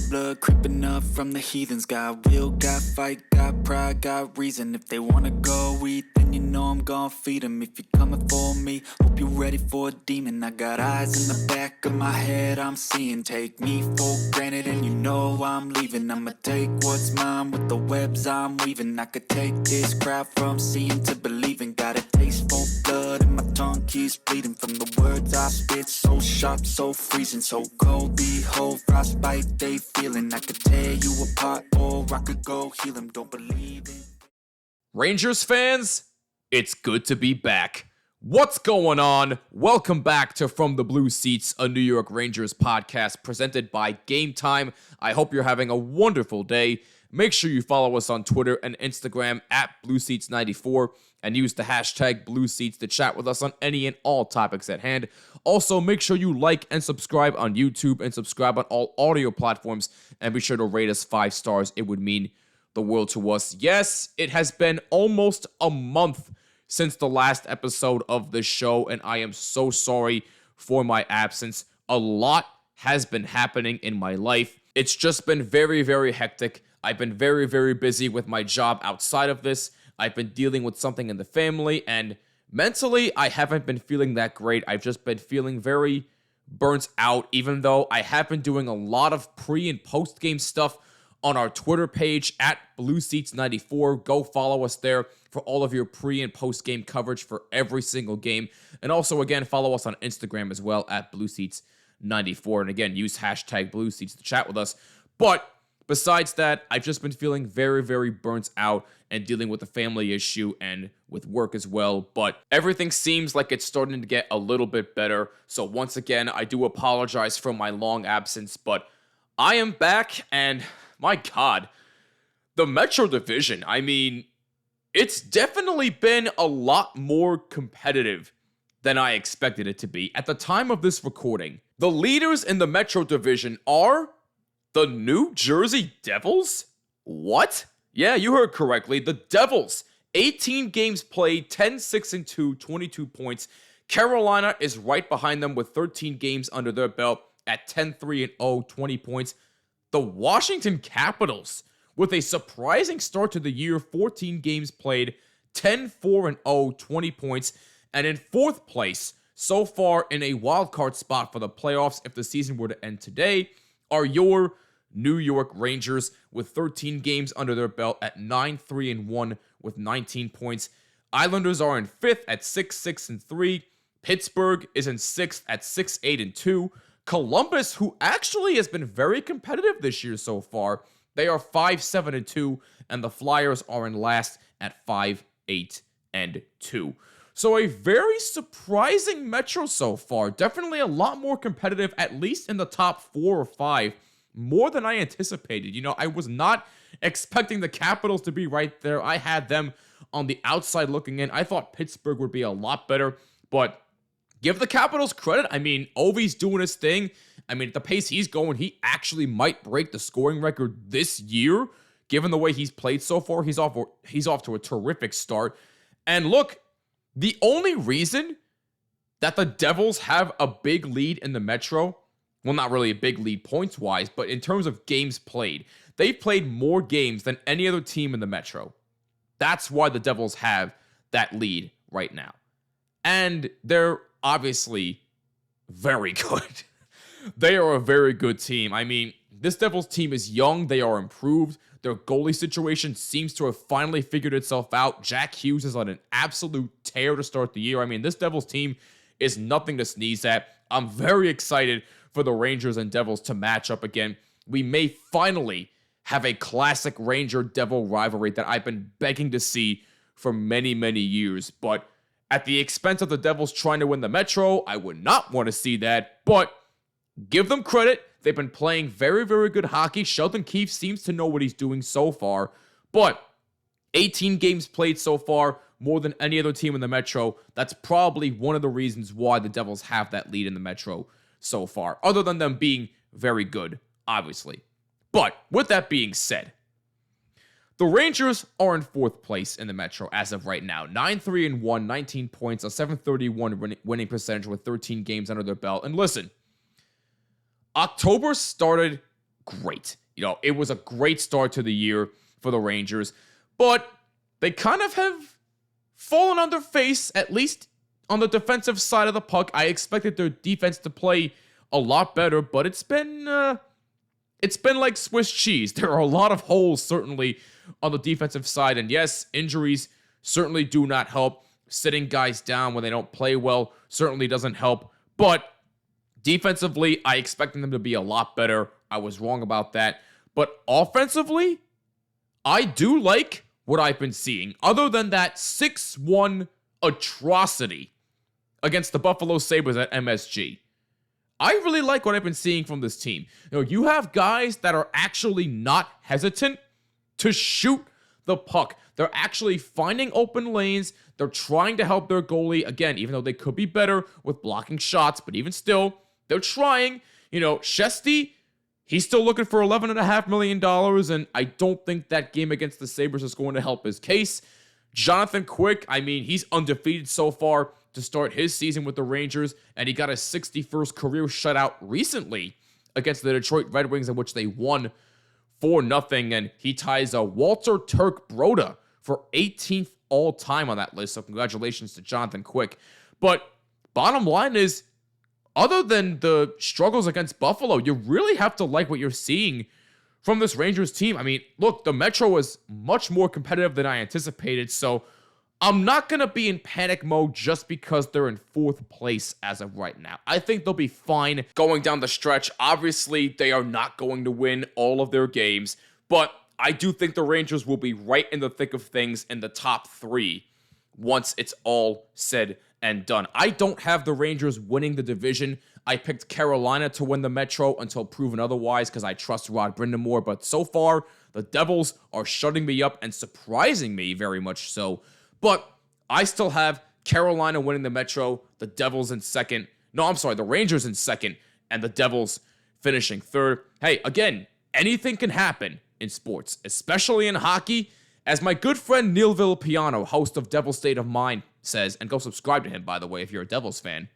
blood creeping up from the heathens. Got will, got fight, got pride, got reason. If they wanna go eat, then you know I'm gon' feed them. If you're coming for me, hope you're ready for a demon. I got eyes in the back of my head, I'm seeing. Take me for granted and you know I'm leaving. I'ma take what's mine with the webs I'm weaving. I could take this crowd from seeing to believing. Got a taste for blood and my tongue keeps bleeding from the words I spit. So sharp, so freezing, so cold. Behold, frostbite they feeling. I could tear you apart or I could go heal them. Don't believe in Rangers fans, it's good to be back. What's going on? Welcome back to From the Blue Seats, a New York Rangers podcast presented by Game Time. I hope you're having a wonderful day. Make sure you follow us on Twitter and Instagram at BlueSeats94 and use the hashtag BlueSeats to chat with us on any and all topics at hand. Also, make sure you like and subscribe on YouTube and subscribe on all audio platforms, and be sure to rate us 5 stars. It would mean the world to us. Yes, it has been almost a month since the last episode of the show, and I am so sorry for my absence. A lot has been happening in my life. It's just been very, very hectic. I've been very, very busy with my job outside of this. I've been dealing with something in the family, and mentally, I haven't been feeling that great. I've just been feeling very burnt out, even though I have been doing a lot of pre- and post-game stuff on our Twitter page at BlueSeats94. Go follow us there for all of your pre- and post-game coverage for every single game. And also, again, follow us on Instagram as well at BlueSeats94. And again, use hashtag BlueSeats to chat with us. But besides that, I've just been feeling very, very burnt out and dealing with a family issue and with work as well. But everything seems like it's starting to get a little bit better. So once again, I do apologize for my long absence, but I am back, and my God, the Metro Division, I mean, it's definitely been a lot more competitive than I expected it to be. At the time of this recording, the leaders in the Metro Division are the New Jersey Devils? What? Yeah, you heard correctly. The Devils. 18 games played, 10-6-2, 22 points. Carolina is right behind them with 13 games under their belt at 10-3-0, 20 points. The Washington Capitals, with a surprising start to the year, 14 games played, 10-4-0, 20 points. And in fourth place, so far in a wildcard spot for the playoffs if the season were to end today, are your New York Rangers with 13 games under their belt at 9-3-1 with 19 points. Islanders are in 5th at 6-6-3. Pittsburgh is in 6th at 6-8-2. Columbus, who actually has been very competitive this year so far, they are 5-7-2, and the Flyers are in last at 5-8-2. So a very surprising Metro so far. Definitely a lot more competitive, at least in the top 4 or 5, more than I anticipated. You know, I was not expecting the Capitals to be right there. I had them on the outside looking in. I thought Pittsburgh would be a lot better, but give the Capitals credit. I mean, Ovi's doing his thing. I mean, at the pace he's going, he actually might break the scoring record this year. Given the way he's played so far, he's off to a terrific start. And look, the only reason that the Devils have a big lead in the Metro, well, not really a big lead points-wise, but in terms of games played, they've played more games than any other team in the Metro. That's why the Devils have that lead right now. And they're obviously very good. They are a very good team. I mean, this Devils team is young. They are improved. Their goalie situation seems to have finally figured itself out. Jack Hughes is on an absolute tear to start the year. I mean, this Devils team is nothing to sneeze at. I'm very excited for the Rangers and Devils to match up again. We may finally have a classic Ranger-Devil rivalry that I've been begging to see for many, many years. But at the expense of the Devils trying to win the Metro, I would not want to see that. But give them credit. They've been playing very, very good hockey. Sheldon Keefe seems to know what he's doing so far. But 18 games played so far, more than any other team in the Metro. That's probably one of the reasons why the Devils have that lead in the Metro so far, other than them being very good, obviously. But with that being said, the Rangers are in 4th place in the Metro as of right now. 9-3-1, 19 points, a .731 winning percentage with 13 games under their belt. And listen, October started great. It was a great start to the year for the Rangers, but they kind of have fallen on their face, at least on the defensive side of the puck. I expected their defense to play a lot better, but it's been like Swiss cheese. There are a lot of holes, certainly, on the defensive side, and yes, injuries certainly do not help. Sitting guys down when they don't play well certainly doesn't help, but defensively, I expected them to be a lot better. I was wrong about that. But offensively, I do like what I've been seeing. Other than that 6-1 atrocity against the Buffalo Sabres at MSG, I really like what I've been seeing from this team. You have guys that are actually not hesitant to shoot the puck. They're actually finding open lanes. They're trying to help their goalie. Again, even though they could be better with blocking shots, but even still, they're trying. Shesty, he's still looking for $11.5 million, and I don't think that game against the Sabres is going to help his case. Jonathan Quick, he's undefeated so far to start his season with the Rangers, and he got a 61st career shutout recently against the Detroit Red Wings, in which they won 4-0, and he ties a Walter Turk Broda for 18th all-time on that list, so congratulations to Jonathan Quick. But bottom line is, other than the struggles against Buffalo, you really have to like what you're seeing from this Rangers team. Look, the Metro was much more competitive than I anticipated, so I'm not going to be in panic mode just because they're in 4th place as of right now. I think they'll be fine going down the stretch. Obviously, they are not going to win all of their games, but I do think the Rangers will be right in the thick of things in the top 3 once it's all said and done. I don't have the Rangers winning the division. I picked Carolina to win the Metro until proven otherwise because I trust Rod Brindamore, but so far, the Devils are shutting me up and surprising me very much so. But I still have Carolina winning the Metro, the Devils in second. No, I'm sorry, the Rangers in second, and the Devils finishing third. Hey, again, anything can happen in sports, especially in hockey. As my good friend Neil Villapiano, host of Devil State of Mind, says, and go subscribe to him, by the way, if you're a Devils fan,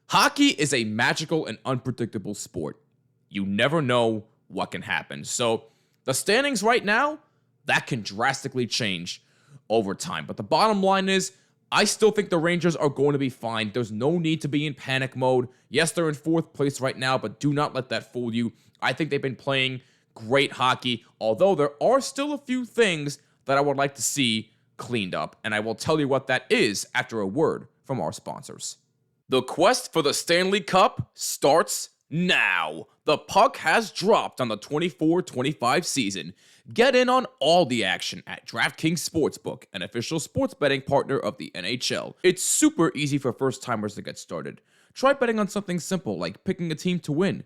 hockey is a magical and unpredictable sport. You never know what can happen. So the standings right now, that can drastically change over time. But the bottom line is, I still think the Rangers are going to be fine. There's no need to be in panic mode. Yes, they're in 4th place right now, but do not let that fool you. I think they've been playing great hockey, although there are still a few things that I would like to see cleaned up, and I will tell you what that is after a word from our sponsors. The quest for the Stanley Cup starts now. The puck has dropped on the 24-25 season. Get in on all the action at DraftKings Sportsbook, an official sports betting partner of the NHL. It's super easy for first-timers to get started. Try betting on something simple like picking a team to win.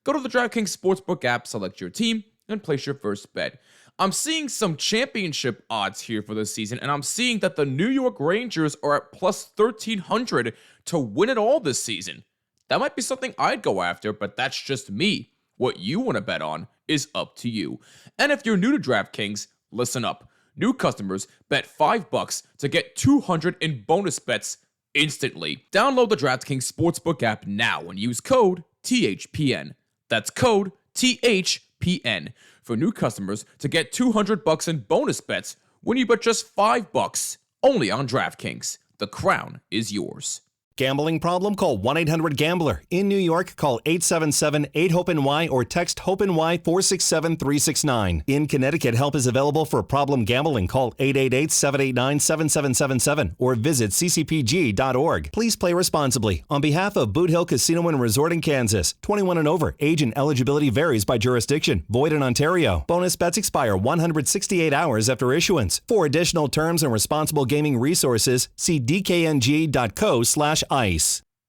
Go to the DraftKings Sportsbook app, select your team, and place your first bet. I'm seeing some championship odds here for this season, and I'm seeing that the New York Rangers are at plus 1,300 to win it all this season. That might be something I'd go after, but that's just me. What you want to bet on is up to you. And if you're new to DraftKings, listen up. New customers bet $5 to get $200 in bonus bets instantly. Download the DraftKings Sportsbook app now and use code THPN. That's code THPN for new customers to get $200 in bonus bets when you bet just $5 only on DraftKings. The crown is yours. Gambling problem? Call 1-800-GAMBLER. In New York, call 877-8-HOPE-NY or text HOPE-NY 467-369. In Connecticut, help is available for problem gambling. Call 888-789-7777 or visit ccpg.org. Please play responsibly. On behalf of Boot Hill Casino and Resort in Kansas, 21 and over. Age and eligibility varies by jurisdiction. Void in Ontario. Bonus bets expire 168 hours after issuance. For additional terms and responsible gaming resources, see dkng.co/ice.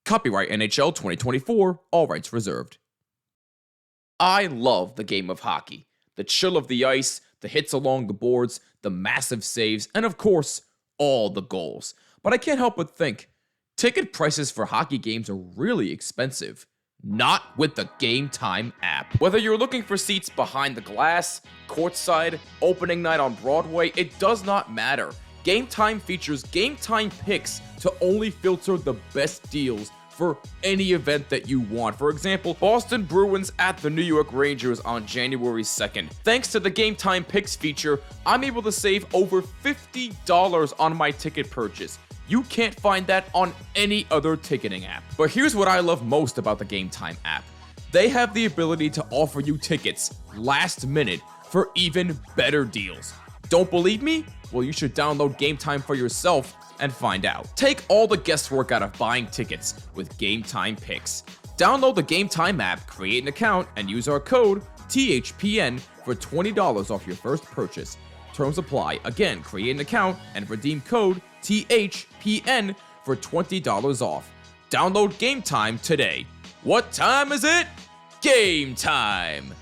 Copyright NHL 2024, all rights reserved. I love the game of hockey. The chill of the ice, the hits along the boards, the massive saves, and of course, all the goals. But I can't help but think, ticket prices for hockey games are really expensive. Not with the Game Time app. Whether you're looking for seats behind the glass, courtside, opening night on Broadway, it does not matter. Game Time features Game Time picks to only filter the best deals for any event that you want. For example, Boston Bruins at the New York Rangers on January 2nd. Thanks to the Game Time Picks feature, I'm able to save over $50 on my ticket purchase. You can't find that on any other ticketing app. But here's what I love most about the Game Time app. They have the ability to offer you tickets last minute for even better deals. Don't believe me? Well, you should download Game Time for yourself and find out. Take all the guesswork out of buying tickets with Game Time Picks. Download the Game Time app, create an account, and use our code THPN for $20 off your first purchase. Terms apply. Again, create an account and redeem code THPN for $20 off. Download Game Time today. What time is it? Game time!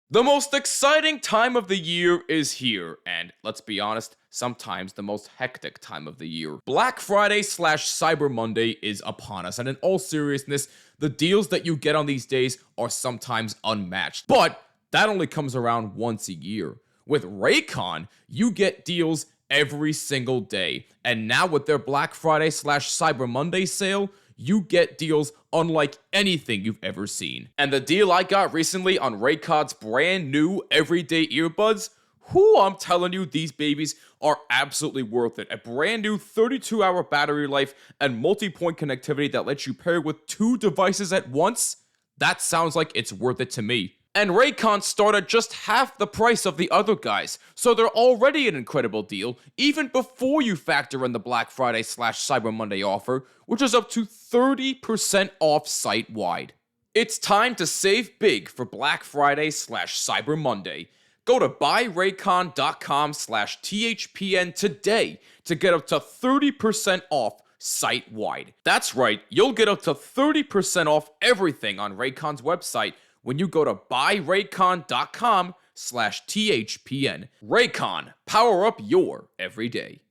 The most exciting time of the year is here, and let's be honest, sometimes the most hectic time of the year. Black Friday / Cyber Monday is upon us, and in all seriousness, the deals that you get on these days are sometimes unmatched. But that only comes around once a year. With Raycon, you get deals every single day, and now with their Black Friday / Cyber Monday sale, you get deals unlike anything you've ever seen. And the deal I got recently on Raycon's brand new everyday earbuds, I'm telling you, these babies are absolutely worth it. A brand new 32-hour battery life and multi-point connectivity that lets you pair with 2 devices at once. That sounds like it's worth it to me. And Raycon start at just half the price of the other guys, so they're already an incredible deal, even before you factor in the Black Friday / Cyber Monday offer, which is up to 30% off site-wide. It's time to save big for Black Friday / Cyber Monday. Go to buyraycon.com/THPN today to get up to 30% off site-wide. That's right, you'll get up to 30% off everything on Raycon's website when you go to buyraycon.com/THPN. Raycon, power up your everyday.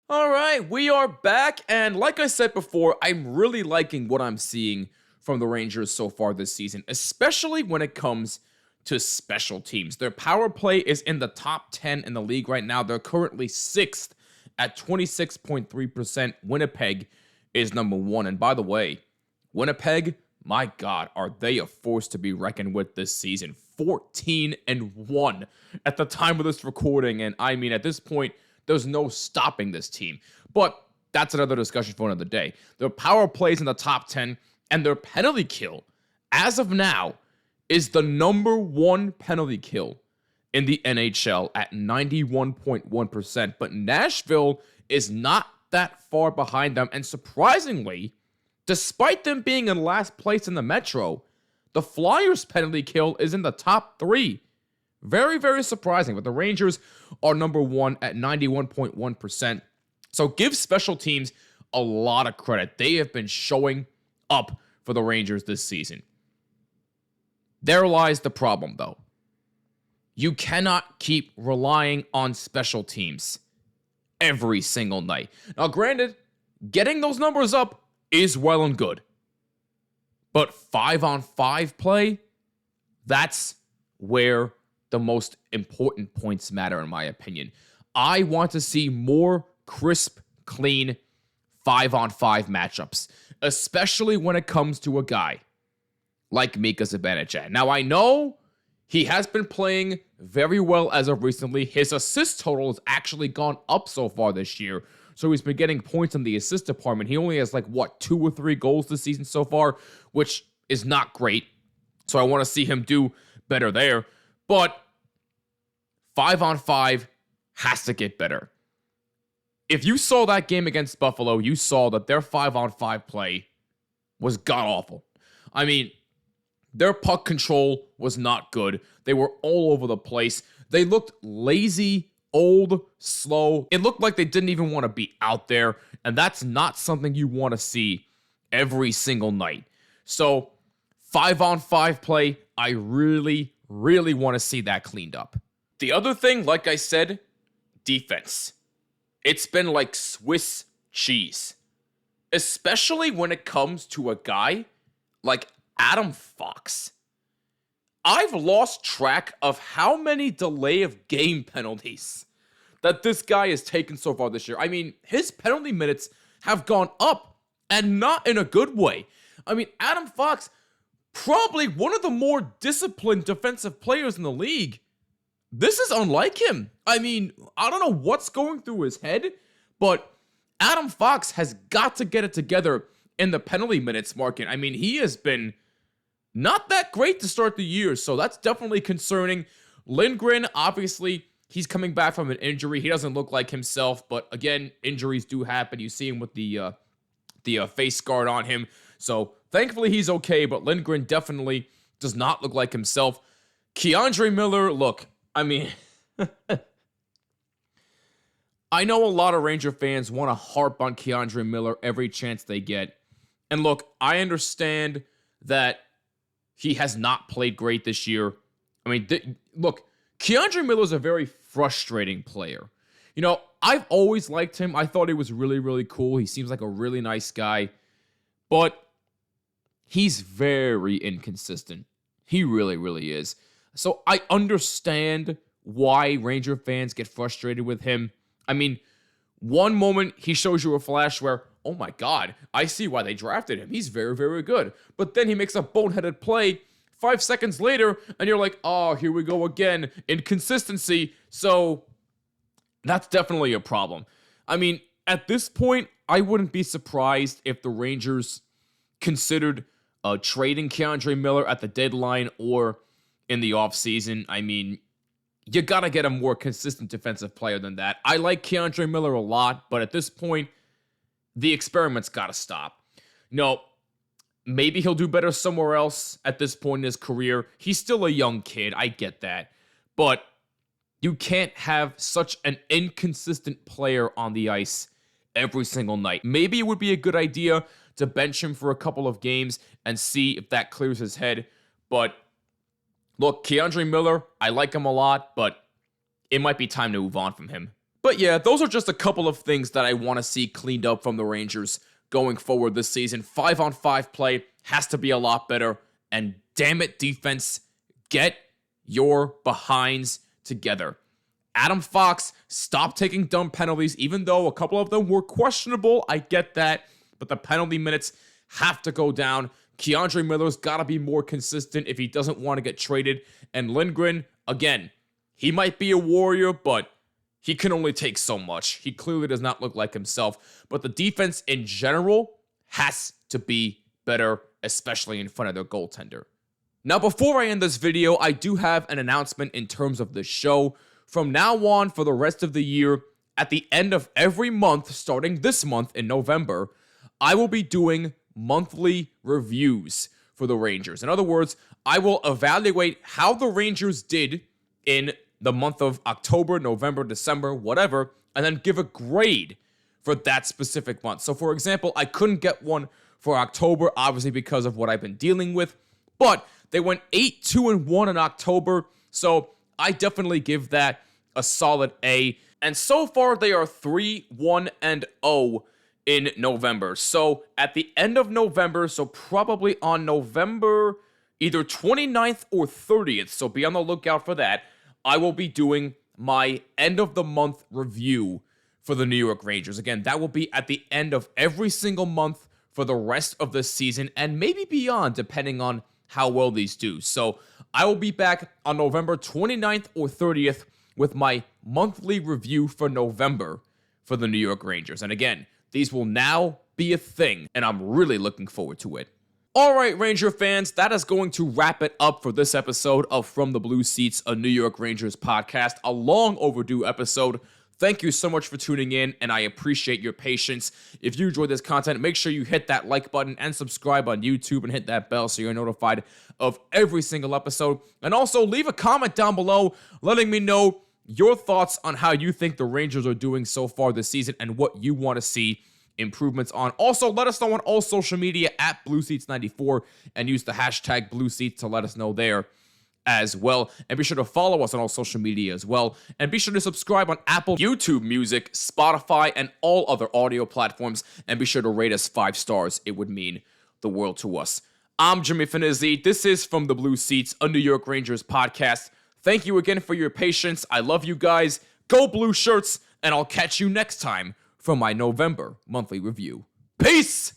Alright, we are back, and like I said before, I'm really liking what I'm seeing from the Rangers so far this season, especially when it comes to special teams. Their power play is in the top 10 in the league right now. They're currently 6th at 26.3%. Winnipeg is number 1, and by the way, Winnipeg, my God, are they a force to be reckoned with this season. 14-1 at the time of this recording, and I mean, at this point, there's no stopping this team. But that's another discussion for another day. Their power plays in the top 10, and their penalty kill, as of now, is the number 1 penalty kill in the NHL at 91.1%. But Nashville is not that far behind them, and surprisingly, despite them being in last place in the Metro, the Flyers' penalty kill is in the top 3. Very, very surprising, but the Rangers are number 1 at 91.1%. So give special teams a lot of credit. They have been showing up for the Rangers this season. There lies the problem, though. You cannot keep relying on special teams every single night. Now, granted, getting those numbers up is well and good. But 5-on-5 play, that's where the most important points matter, in my opinion. I want to see more crisp, clean 5-on-5 matchups, especially when it comes to a guy like Mika Zibanejad. Now, I know he has been playing very well as of recently. His assist total has actually gone up so far this year, so he's been getting points in the assist department. He only has 2 or 3 goals this season so far, which is not great. So I want to see him do better there. But 5-on-5 has to get better. If you saw that game against Buffalo, you saw that their 5-on-5 play was god-awful. I mean, their puck control was not good. They were all over the place. They looked lazy, old, slow. It looked like they didn't even want to be out there, and that's not something you want to see every single night. So, 5-on-5 play, I really, really want to see that cleaned up. The other thing, like I said, defense. It's been like Swiss cheese. Especially when it comes to a guy like Adam Fox. I've lost track of how many delay of game penalties that this guy has taken so far this year. I mean, his penalty minutes have gone up, and not in a good way. I mean, Adam Fox, probably one of the more disciplined defensive players in the league. This is unlike him. I mean, I don't know what's going through his head, but Adam Fox has got to get it together in the penalty minutes market. I mean, he has been not that great to start the year, so that's definitely concerning. Lindgren, obviously, he's coming back from an injury. He doesn't look like himself, but again, injuries do happen. You see him with the face guard on him, so thankfully he's okay, but Lindgren definitely does not look like himself. Keandre Miller, look, I mean, I know a lot of Ranger fans want to harp on Keandre Miller every chance they get. And look, I understand that he has not played great this year. I mean, look, Keandre Miller is a very frustrating player. You know, I've always liked him. I thought he was really, really cool. He seems like a really nice guy. But he's very inconsistent. He really, really is. So I understand why Ranger fans get frustrated with him. I mean, one moment he shows you a flash where, oh my God, I see why they drafted him. He's very, very good. But then he makes a boneheaded play 5 seconds later, and you're like, oh, here we go again. Inconsistency. So that's definitely a problem. I mean, at this point, I wouldn't be surprised if the Rangers considered trading Keandre Miller at the deadline or in the offseason. I mean, you gotta get a more consistent defensive player than that. I like Keandre Miller a lot, but at this point, the experiment's gotta stop. No, maybe he'll do better somewhere else at this point in his career. He's still a young kid, I get that. But you can't have such an inconsistent player on the ice every single night. Maybe it would be a good idea to bench him for a couple of games and see if that clears his head. But look, Keandre Miller, I like him a lot, but it might be time to move on from him. But yeah, those are just a couple of things that I want to see cleaned up from the Rangers going forward this season. 5-on-5 play has to be a lot better. And damn it, defense, get your behinds together. Adam Fox, stop taking dumb penalties, even though a couple of them were questionable. I get that. But the penalty minutes have to go down. Keandre Miller's got to be more consistent if he doesn't want to get traded. And Lindgren, again, he might be a warrior, but he can only take so much. He clearly does not look like himself. But the defense in general has to be better, especially in front of their goaltender. Now, before I end this video, I do have an announcement in terms of the show. From now on, for the rest of the year, at the end of every month, starting this month in November, I will be doing monthly reviews for the Rangers. In other words, I will evaluate how the Rangers did in the month of October, November, December, whatever, and then give a grade for that specific month. So, for example, I couldn't get one for October, obviously because of what I've been dealing with, but they went 8-2-1 in October, so I definitely give that a solid A. And so far, they are 3-1-0 in November. So at the end of November, so probably on November either 29th or 30th, so be on the lookout for that, I will be doing my end of the month review for the New York Rangers. Again, that will be at the end of every single month for the rest of the season and maybe beyond, depending on how well these do. So I will be back on November 29th or 30th with my monthly review for November for the New York Rangers. And again, these will now be a thing, and I'm really looking forward to it. All right, Ranger fans, that is going to wrap it up for this episode of From the Blue Seats, a New York Rangers podcast, a long overdue episode. Thank you so much for tuning in, and I appreciate your patience. If you enjoyed this content, make sure you hit that like button and subscribe on YouTube and hit that bell so you're notified of every single episode. And also, leave a comment down below letting me know your thoughts on how you think the Rangers are doing so far this season and what you want to see improvements on. Also, let us know on all social media at BlueSeats94 and use the hashtag BlueSeats to let us know there as well. And be sure to follow us on all social media as well. And be sure to subscribe on Apple, YouTube Music, Spotify, and all other audio platforms. And be sure to rate us 5 stars. It would mean the world to us. I'm Jimmy Fanizzi. This is From the Blue Seats, a New York Rangers podcast. Thank you again for your patience. I love you guys. Go Blue Shirts, and I'll catch you next time for my November monthly review. Peace!